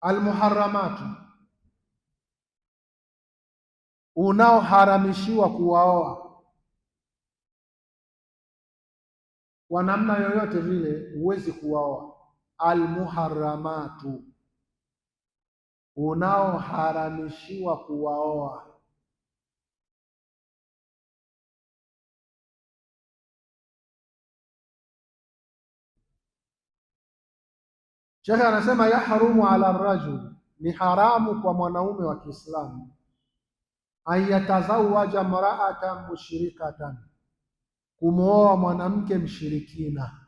almuharramatu, unaoharamishiwa kuwaoa kwa namna yoyote vile, huwezi kuwaoa. Almuharramatu, unaoharamishiwa kuwaoa. Shekhe anasema yahrumu ala rajul, ni haramu kwa mwanaume wa Kiislamu, an yatazawaja mraatan mushrikatan, kumwoa mwanamke mshirikina.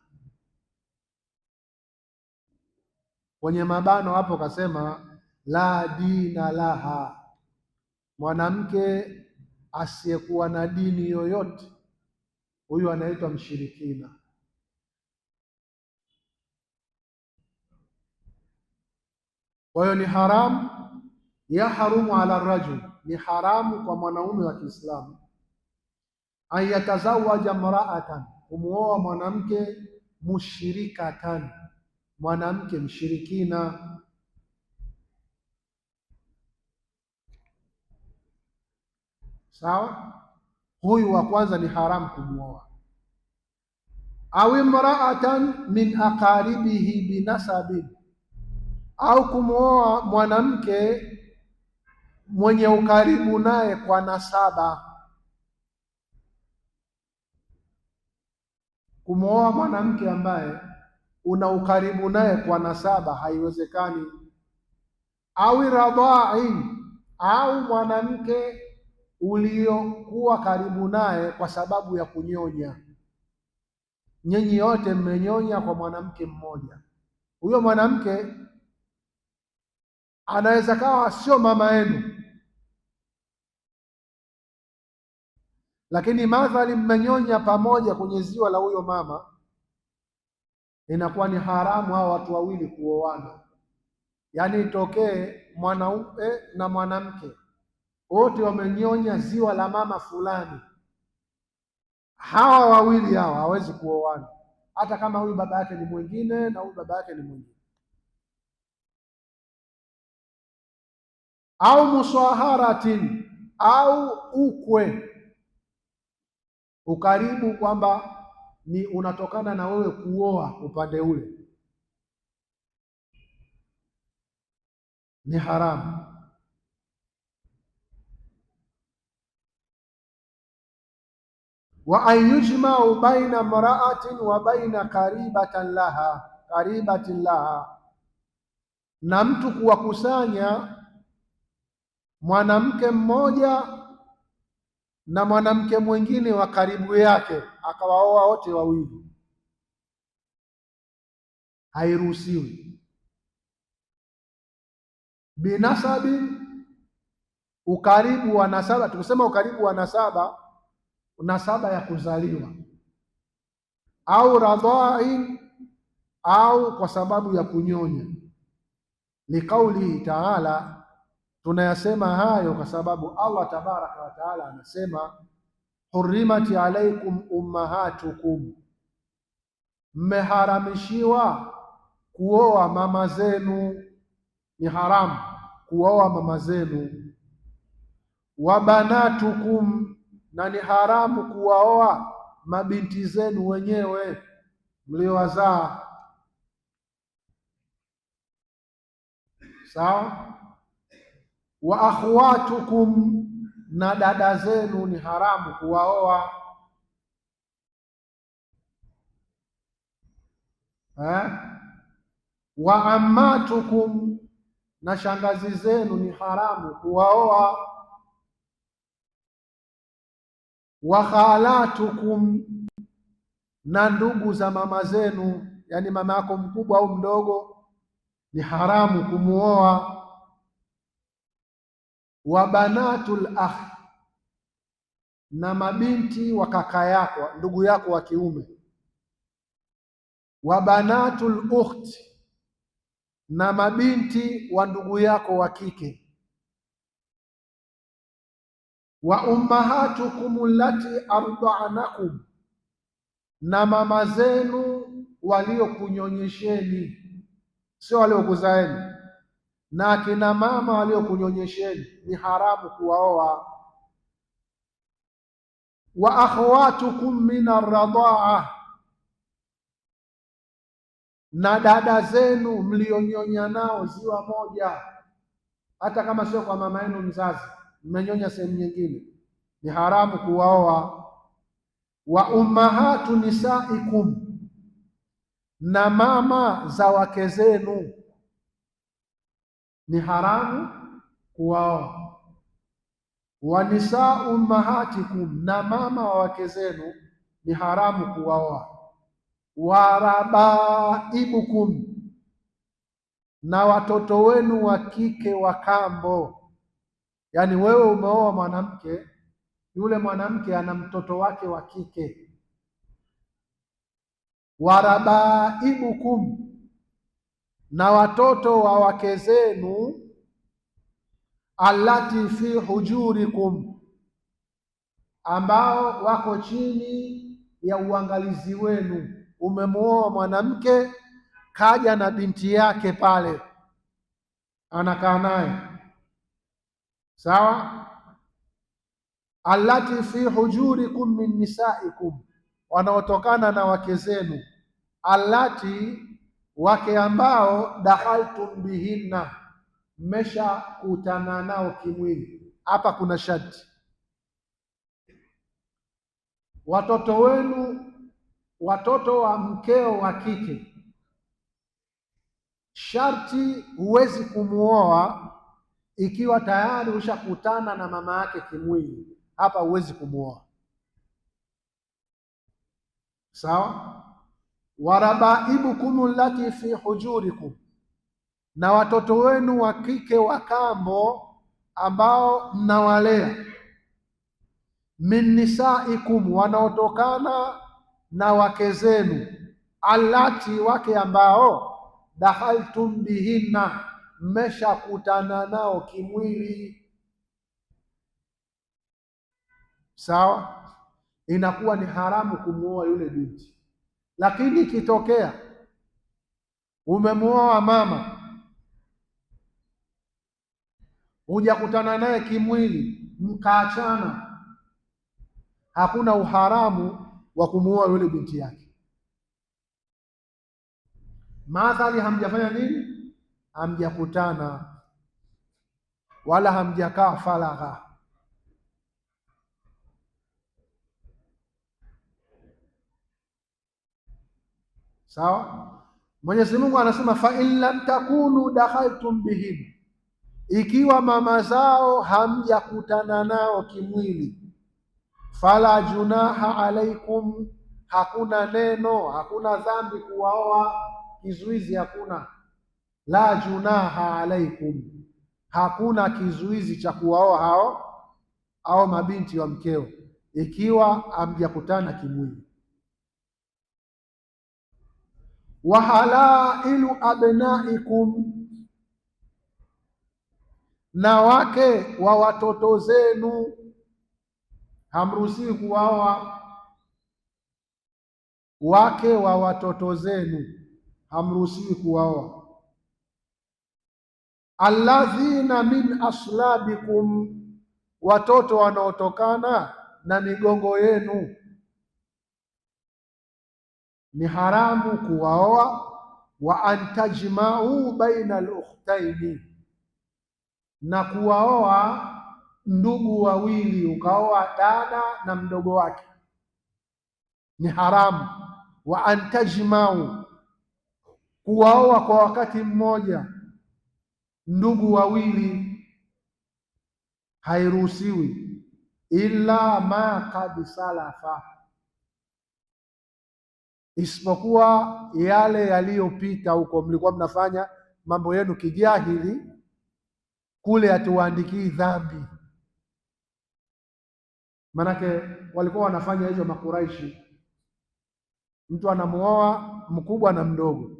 Kwenye mabano hapo kasema la dina laha, mwanamke asiyekuwa na dini yoyote, huyu anaitwa mshirikina. Kwa hiyo ni haramu, yahrumu ala rajul, ni haramu kwa mwanaume wa Kiislamu, an yatazawaja mraatan, kumwoa mwanamke mushrikatan, mwanamke mshirikina. Sawa, huyu wa kwanza ni haramu kumwoa. Au imraatan min aqaribihi binasabin, au kumwoa mwanamke mwenye ukaribu naye kwa nasaba. Kumwoa mwanamke ambaye una ukaribu naye kwa nasaba haiwezekani. Au radhain, au mwanamke uliokuwa karibu naye kwa sababu ya kunyonya, nyinyi yote mmenyonya kwa mwanamke mmoja. Huyo mwanamke anaweza kawa sio mama yenu, lakini madhali mmenyonya pamoja kwenye ziwa la huyo mama, inakuwa ni haramu hao watu wawili kuoana. Yaani itokee mwanaume na mwanamke wote wamenyonya ziwa la mama fulani, hawa wawili hawa hawezi kuoana, hata kama huyu baba yake ni mwingine na huyu baba yake ni mwingine. Au muswaharatin, au ukwe, ukaribu kwamba ni unatokana na wewe kuoa upande ule, ni haramu. Wa an yujma'u baina mra'atin wa baina qaribatin laha, na mtu kuwakusanya mwanamke mmoja na mwanamke mwingine wa karibu yake, akawaoa wote wawili, hairuhusiwi. Binasabi, ukaribu wa nasaba. Tukisema ukaribu wa nasaba, nasaba ya kuzaliwa, au radhain, au kwa sababu ya kunyonya. Ni kauli taala, tunayasema hayo kwa sababu Allah tabaraka wa taala anasema hurrimati alaikum ummahatukum, mmeharamishiwa kuoa mama zenu, ni haramu kuoa mama zenu. Wa banatukum, na ni haramu kuwaoa mabinti zenu wenyewe mliowazaa. Sawa. Wa akhwatukum, na dada zenu ni haramu kuwaoa. Wa ammatukum, na shangazi zenu ni haramu kuwaoa. Wa khalatukum, na ndugu za mama zenu, yani mama yako mkubwa au mdogo, ni haramu kumuoa. Wa banatul akh, na mabinti wa kaka yako, ndugu yako wa kiume. Wa banatul ukhti, na mabinti wa ndugu yako wa kike. Wa ummahatukum allati arda'anakum, na mama zenu waliokunyonyesheni, sio waliokuzaeni, na akina mama waliokunyonyesheni ni haramu kuwaoa. Wa akhawatukum min arradhaa, na dada zenu mlionyonya nao ziwa moja, hata kama sio kwa mama yenu mzazi, mmenyonya sehemu nyingine, ni haramu kuwaoa. Wa ummahatu nisaikum, na mama za wake zenu ni haramu kuwaoa. Wa nisaa ummahatikum, na mama wa wake zenu ni haramu kuwaoa. Wa rabaibukum, na watoto wenu wa kike wa kambo. Yaani wewe umeoa mwanamke, yule mwanamke ana mtoto wake wa kike. Wa rabaibukum, na watoto wa wake zenu, allati fi hujurikum, ambao wako chini ya uangalizi wenu. Umemuoa mwanamke, kaja na binti yake pale, anakaa naye, sawa. Allati fi hujurikum min nisaikum, wanaotokana na wake zenu. Allati, wake ambao dakhaltum bihinna, mmeshakutana nao kimwili. Hapa kuna sharti, watoto wenu, watoto wa mkeo wa kike, sharti huwezi kumuoa ikiwa tayari ushakutana na mama yake kimwili. Hapa huwezi kumuoa, sawa. Warabaibukum allati fi hujurikum, na watoto wenu wa kike wa kambo ambao mnawalea. Min nisaikum, wanaotokana na wake zenu. Allati, wake ambao dakhaltum bihinna, mmeshakutana nao kimwili, sawa. Inakuwa ni haramu kumuoa yule binti. Lakini ikitokea umemuoa mama, hujakutana naye kimwili, mkaachana, hakuna uharamu wa kumuoa yule binti yake. Madhali hamjafanya nini? Hamjakutana wala hamjakaa faragha. Sawa. Mwenyezi Mungu anasema fa in lam takunu dakhaltum bihim, ikiwa mama zao hamjakutana nao kimwili, fala junaha alaikum, hakuna neno, hakuna dhambi kuwaoa, kizuizi hakuna. La junaha alaikum, hakuna kizuizi cha kuwaoa hao mabinti wa mkeo ikiwa hamjakutana kimwili. Wa halailu abnaikum, na wake wa watoto zenu hamruhusiwi kuwaoa. Wake wa watoto zenu hamruhusiwi kuwaoa. Alladhina min aslabikum, watoto wanaotokana na migongo yenu ni haramu kuwaoa. Wa antajmau baina al-ukhtaini, na kuwaoa ndugu wawili, ukaoa dada na mdogo wake ni haramu. Wa antajmau, kuwaoa kwa wakati mmoja ndugu wawili hairuhusiwi, illa ma kad salafa, isipokuwa yale yaliyopita huko. Mlikuwa mnafanya mambo yenu kijahili kule, hatuwaandikii dhambi. Manake walikuwa wanafanya hizo Makuraishi, mtu anamuoa mkubwa na mdogo.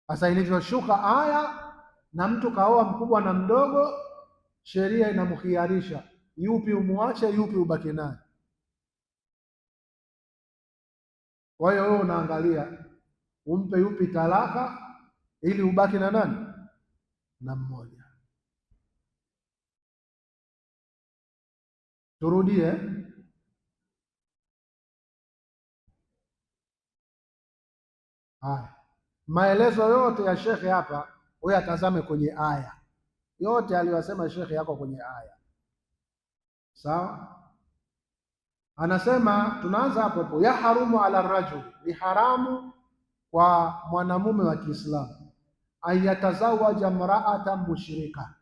Sasa ilivyoshuka aya na mtu kaoa mkubwa na mdogo, sheria inamkhiarisha yupi umuache, yupi ubaki naye. Kwa hiyo wewe unaangalia umpe yupi talaka ili ubaki na nani? Na mmoja. Turudie. Haya, maelezo yote ya shekhe hapa, wewe atazame kwenye aya yote aliyosema shekhe yako kwenye aya, sawa? Anasema, tunaanza hapo hapo, ya harumu ala rajul, ni haramu kwa mwanamume wa Kiislamu, ayatazawaja mraata mushrika,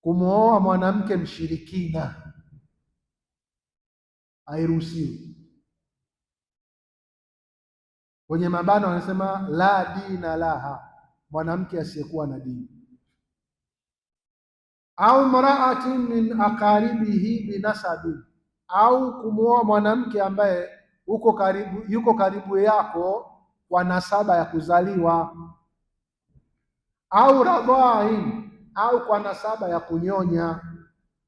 kumwoa mwanamke mshirikina, hairuhusiwi. Kwenye mabano wanasema la dina laha, mwanamke asiyekuwa na dini. Au mraatin min aqaribihi binasabi, au kumwoa mwanamke ambaye yuko karibu yako kwa nasaba ya kuzaliwa, au radhain, au kwa nasaba ya kunyonya,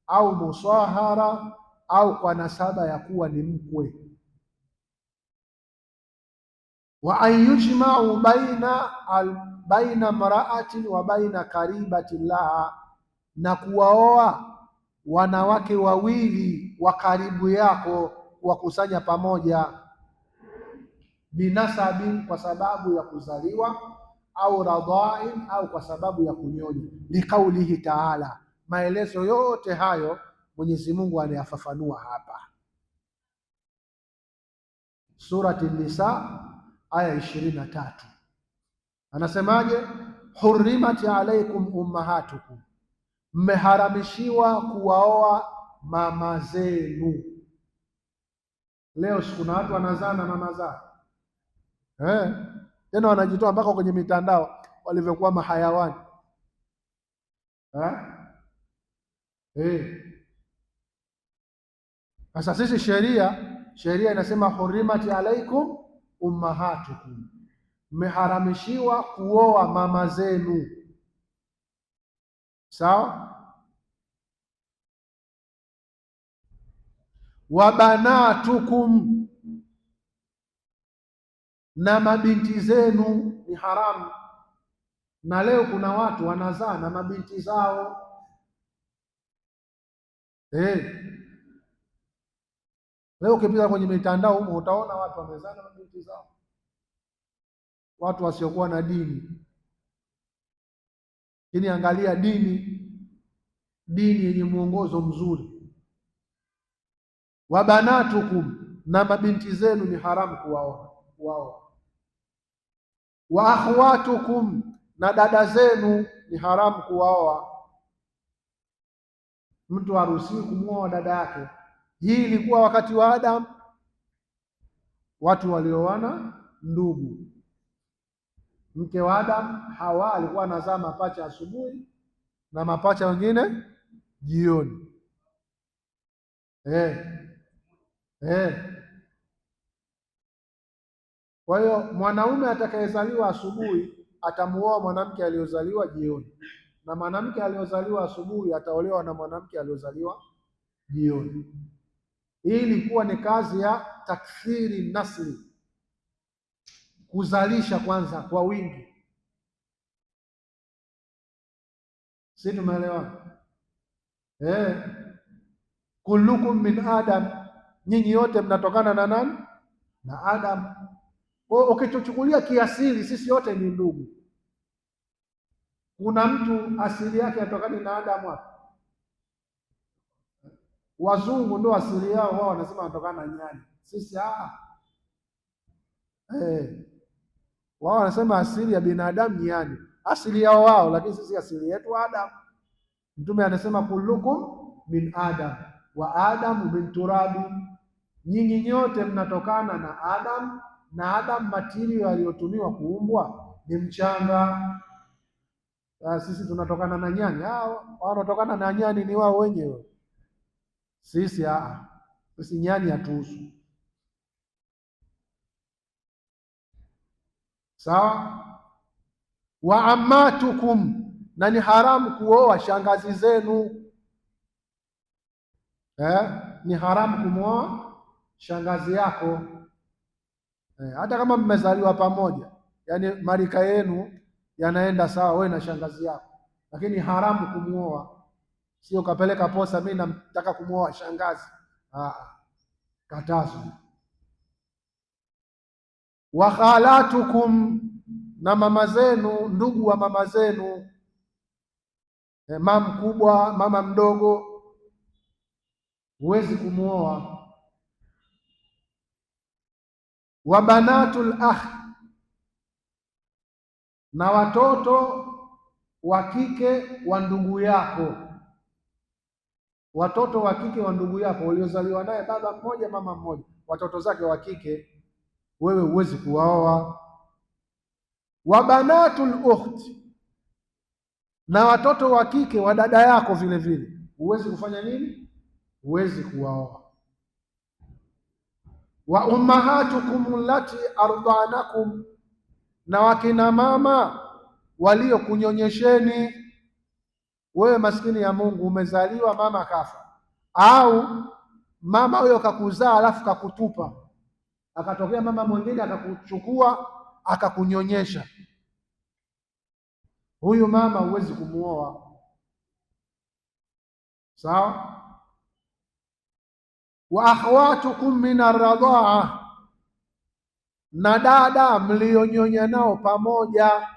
au musahara, au kwa nasaba ya kuwa ni mkwe. Wa an yujma'u baina mra'atin wa baina karibatin laha, na kuwaoa wanawake wawili wa karibu yako, wakusanya pamoja, binasabin, kwa sababu ya kuzaliwa, au radhain, au kwa sababu ya kunyonya, likaulihi taala. Maelezo yote hayo Mwenyezi Mungu anayafafanua hapa Surati Nisa aya 23. Anasemaje? Hurrimat alaikum ummahatukum, mmeharamishiwa kuwaoa mama zenu. Leo kuna watu wanazaa na mama zao tena wanajitoa mpaka kwenye mitandao walivyokuwa mahayawani Sasa sisi sheria inasema hurrimat alaikum ummahatukum, mmeharamishiwa kuoa mama zenu, sawa? Wa banatukum, na mabinti zenu ni haramu. Na leo kuna watu wanazaa na mabinti zao Leo ukipita kwenye mitandao huko utaona watu wamezaa na mabinti zao, watu wasiokuwa na dini. Lakini angalia dini yenye mwongozo mzuri. Wa banatukum, na mabinti zenu ni haramu kuwaoa. Wa akhwatukum, na dada zenu ni haramu kuwaoa. Mtu haruhusiwi kumwoa dada yake. Hii ilikuwa wakati wa Adam, watu walioana ndugu. Mke wa Adam, Hawa, alikuwa anazaa mapacha asubuhi na mapacha wengine jioni. Kwa hiyo mwanaume atakayezaliwa asubuhi atamuoa mwanamke aliyozaliwa jioni, na mwanamke aliyozaliwa asubuhi ataolewa na mwanamke aliyozaliwa jioni. Hii ilikuwa ni kazi ya takthiri nasli, kuzalisha kwanza kwa wingi. Si tumeelewa? Kullukum min Adam, nyinyi yote mnatokana na nani? Na Adam. Kwa ukituchukulia kiasili, sisi wote ni ndugu. Kuna mtu asili yake atokani na Adam hapa? Wazungu ndio asili yao, wao wanasema wanatokana na nyani. Sisi wao wanasema asili ya binadamu nyani, asili yao wao, lakini sisi asili yetu Adam. Mtume anasema kullukum min Adam wa Adamu min turabi, nyinyi nyote mnatokana na Adam, na Adam material aliyotumiwa kuumbwa ni mchanga. Sisi tunatokana na nyani. Wao wanatokana na nyani ni wao wenyewe. Sisi nyani hatuhusu. Sawa? Wa ammatukum, na ni haramu kuoa shangazi zenu. Ni haramu kumwoa shangazi yako, hata kama mmezaliwa pamoja, yaani marika yenu yanaenda sawa, wewe na shangazi yako, lakini haramu kumuoa. Sio kapeleka posa, mimi nataka kumuoa shangazi. Katazo. Wa khalatukum, na mama zenu, ndugu wa mama zenu, mama mkubwa, mama mdogo, huwezi kumuoa. Wa banatul akh, na watoto wa kike wa ndugu yako, watoto wa kike wa ndugu yako waliozaliwa naye baba mmoja mama mmoja, watoto zake wa kike wewe huwezi kuwaoa. Wa banatul ukhti, na watoto wa kike wa dada yako vile vile huwezi kufanya nini? Huwezi kuwaoa. Wa ummahatukum allati ardanakum, na wakina mama waliokunyonyesheni. Wewe maskini ya Mungu, umezaliwa mama kafa, au mama huyo kakuzaa alafu kakutupa, akatokea mama mwingine akakuchukua akakunyonyesha, huyu mama huwezi kumuoa. Sawa. Wa akhwatukum min arradhaa, na dada mlionyonya nao pamoja,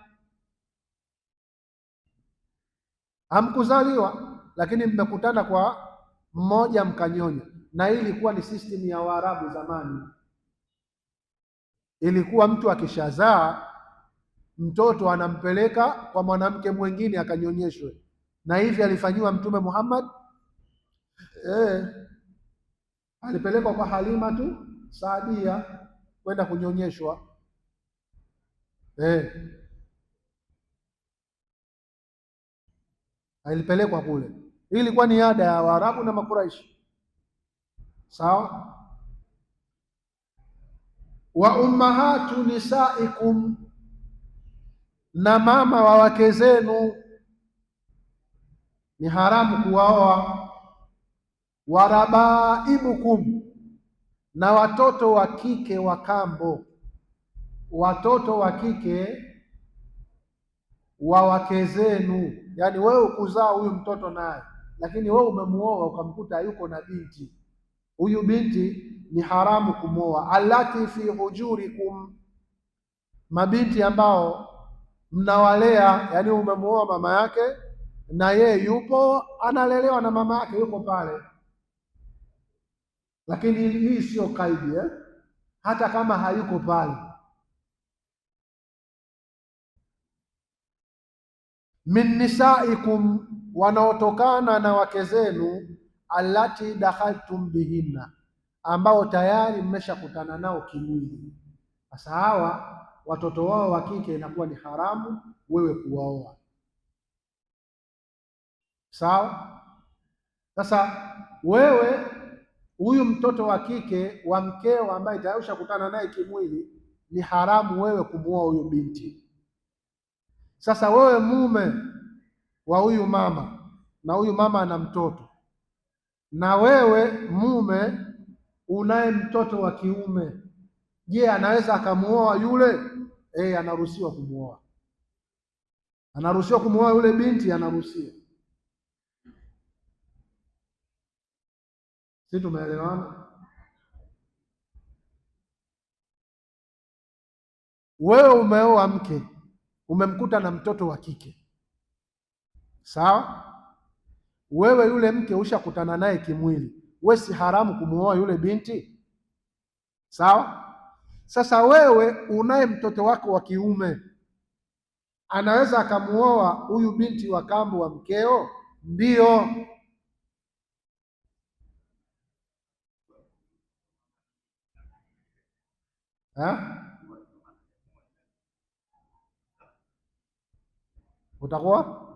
hamkuzaliwa lakini mmekutana kwa mmoja mkanyonya. Na hii ilikuwa ni system ya Waarabu zamani. Ilikuwa mtu akishazaa mtoto anampeleka kwa mwanamke mwingine akanyonyeshwe, na hivi alifanyiwa Mtume Muhammad. Alipelekwa kwa Halima tu Saadia kwenda kunyonyeshwa. Alipelekwa kule. Hii ilikuwa ni ada ya Waarabu na Makuraishi. Sawa. Wa ummahatu nisaikum, na mama wa wake zenu ni haramu kuwaoa. Wa rabaibukum, na watoto wa kike wa kambo, watoto wa kike wa wake zenu. Yaani wewe ukuzaa huyu mtoto naye, lakini wewe umemuoa ukamkuta yuko na binti, huyu binti ni haramu kumwoa. Allati fi hujurikum, mabinti ambao mnawalea, yaani umemuoa mama yake na yeye yupo analelewa na mama yake, yuko pale. Lakini hii sio kaidi, hata kama hayuko pale. Min nisaikum, wanaotokana na wake zenu, allati dakhaltum bihinna, ambao tayari mmeshakutana nao kimwili. Sasa hawa watoto wao wa kike inakuwa ni haramu wewe kuwaoa. Sawa. Sasa wewe huyu mtoto wa kike wa mkeo ambaye tayari ushakutana naye kimwili, ni haramu wewe kumuoa huyu binti. Sasa wewe mume wa huyu mama, na huyu mama ana mtoto, na wewe mume unaye mtoto wa kiume, je, anaweza akamuoa yule? Anaruhusiwa kumuoa, anaruhusiwa kumuoa yule binti, anaruhusiwa. Si tumeelewana? Wewe umeoa mke, umemkuta na mtoto wa kike, sawa. Wewe yule mke ushakutana naye kimwili, wewe si haramu kumuoa yule binti, sawa. Sasa wewe unaye mtoto wako wa kiume, anaweza akamuoa huyu binti wa kambo wa mkeo? Ndio. Utakuwa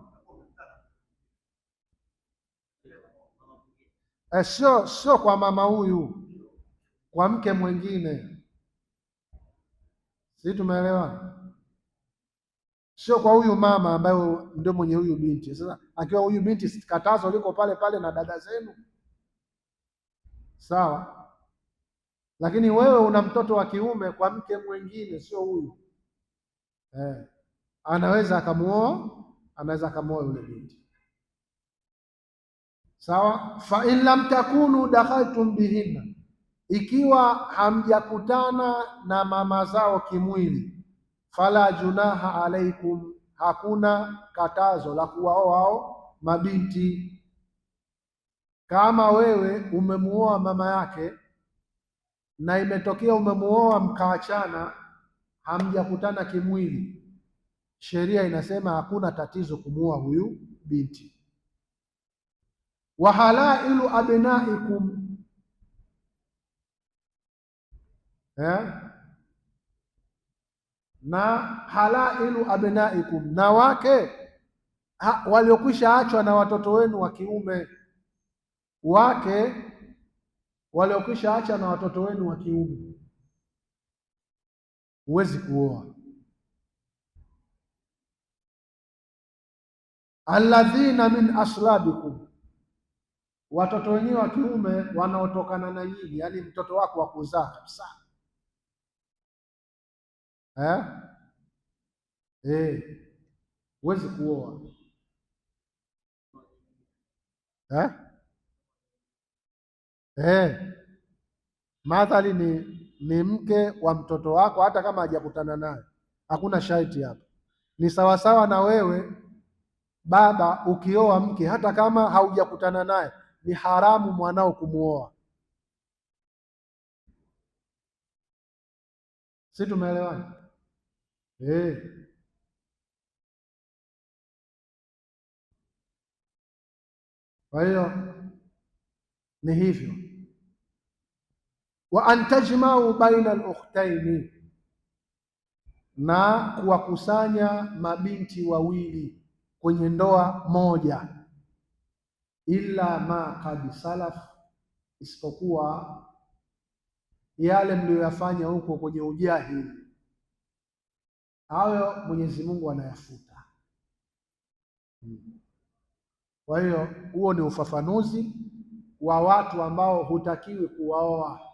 sio kwa mama huyu, kwa mke mwingine. Si tumeelewana? Sio kwa huyu mama ambaye ndio mwenye huyu binti. Sasa akiwa huyu binti, katazo liko pale pale na dada zenu, sawa. Lakini wewe una mtoto wa kiume kwa mke mwingine, sio huyu. anaweza akamuoa yule binti. Sawa. Fa in lam takunu dakhaltum bihinna, ikiwa hamjakutana na mama zao kimwili, fala junaha alaikum, hakuna katazo la kuwaoa hao mabinti. Kama wewe umemuoa mama yake na imetokea umemuoa mkaachana, hamjakutana kimwili, sheria inasema hakuna tatizo kumuoa huyu binti. Wa halailu abnaikum, na halailu abnaikum, na wake waliokwisha achwa na watoto wenu wa kiume, wake waliokwisha acha na watoto wenu wa kiume huwezi kuoa. Alladhina min aslabikum, watoto wenyewe wa kiume wanaotokana na nyinyi, yaani mtoto wako wa kuzaa kabisa, huwezi kuoa. Madhali ni mke wa mtoto wako, hata kama hajakutana naye, hakuna sharti hapa. Ni sawasawa na wewe baba ukioa mke, hata kama haujakutana naye, ni haramu mwanao kumuoa. Si tumeelewana? Kwa hiyo ni hivyo. Wa antajmau baina al-ukhtaini, na kuwakusanya mabinti wawili kwenye ndoa moja, illa ma qad salaf, isipokuwa yale mliyoyafanya huko kwenye ujahili, hayo Mwenyezi Mungu anayafuta. Kwa hiyo huo ni ufafanuzi wa watu ambao hutakiwi kuwaoa.